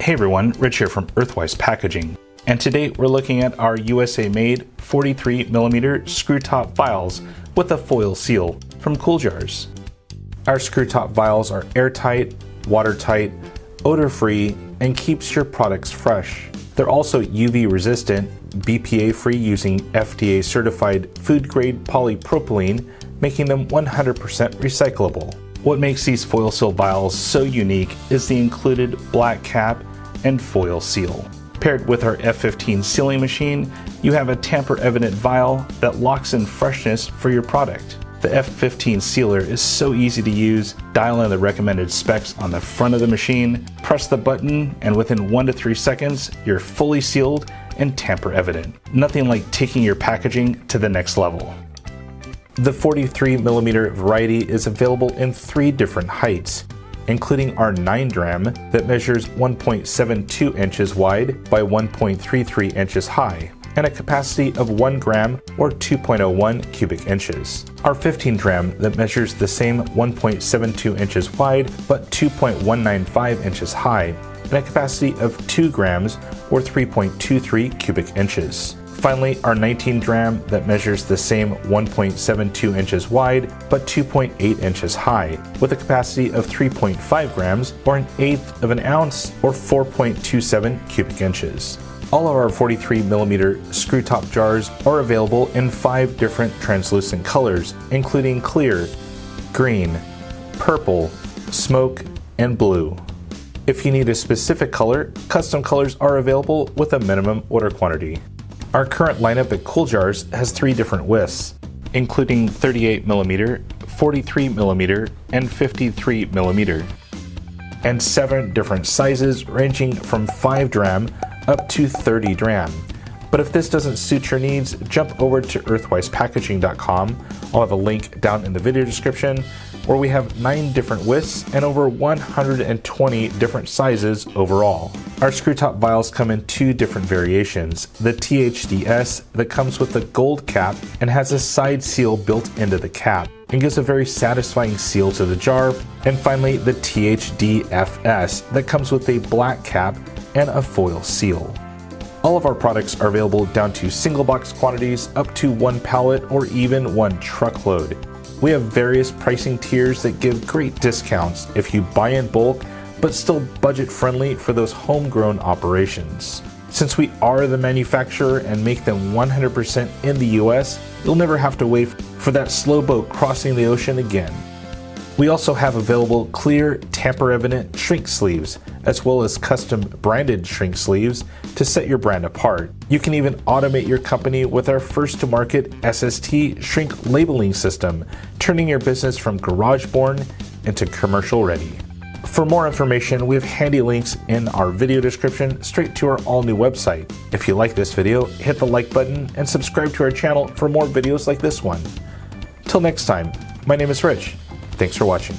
Hey everyone, Rich here from Earthwise Packaging, and today we're looking at our USA-made 43mm screw top vials with a foil seal from CoolJarz. Our screw top vials are airtight, watertight, odor-free, and keeps your products fresh. They're also UV resistant, BPA-free using FDA-certified food-grade polypropylene, making them 100% recyclable. What makes these foil seal vials so unique is the included black cap and foil seal. Paired with our F15 sealing machine, you have a tamper-evident vial that locks in freshness for your product. The F15 sealer is so easy to use. Dial in the recommended specs on the front of the machine, press the button, and within 1 to 3 seconds, you're fully sealed and tamper-evident. Nothing like taking your packaging to the next level. The 43mm variety is available in 3 different heights, including our 9 dram that measures 1.72 inches wide by 1.33 inches high, and a capacity of 1 gram or 2.01 cubic inches. Our 15 dram that measures the same 1.72 inches wide but 2.195 inches high, and a capacity of 2 grams or 3.23 cubic inches. Finally, our 19 dram that measures the same 1.72 inches wide but 2.8 inches high, with a capacity of 3.5 grams or 1/8 of an ounce or 4.27 cubic inches. All of our 43mm screw top jars are available in 5 different translucent colors, including clear, green, purple, smoke, and blue. If you need a specific color, custom colors are available with a minimum order quantity. Our current lineup at CoolJarz has 3 different widths, including 38mm, 43mm, and 53mm, and 7 different sizes ranging from 5 dram up to 30 dram. But if this doesn't suit your needs, jump over to earthwisepackaging.com. I'll have a link down in the video description, where we have 9 different widths and over 120 different sizes overall. Our screw top vials come in 2 different variations: the THDS that comes with a gold cap and has a side seal built into the cap and gives a very satisfying seal to the jar, and finally the THDFS that comes with a black cap and a foil seal. All of our products are available down to single box quantities up to 1 pallet or even 1 truckload. We have various pricing tiers that give great discounts if you buy in bulk, but still budget friendly for those homegrown operations. Since we are the manufacturer and make them 100% in the US, you'll never have to wait for that slow boat crossing the ocean again. We also have available clear, tamper-evident shrink sleeves, as well as custom branded shrink sleeves to set your brand apart. You can even automate your company with our first-to-market SST shrink labeling system, turning your business from garage-born into commercial-ready. For more information, we have handy links in our video description straight to our all-new website. If you like this video, hit the like button and subscribe to our channel for more videos like this one. Till next time, my name is Rich. Thanks for watching.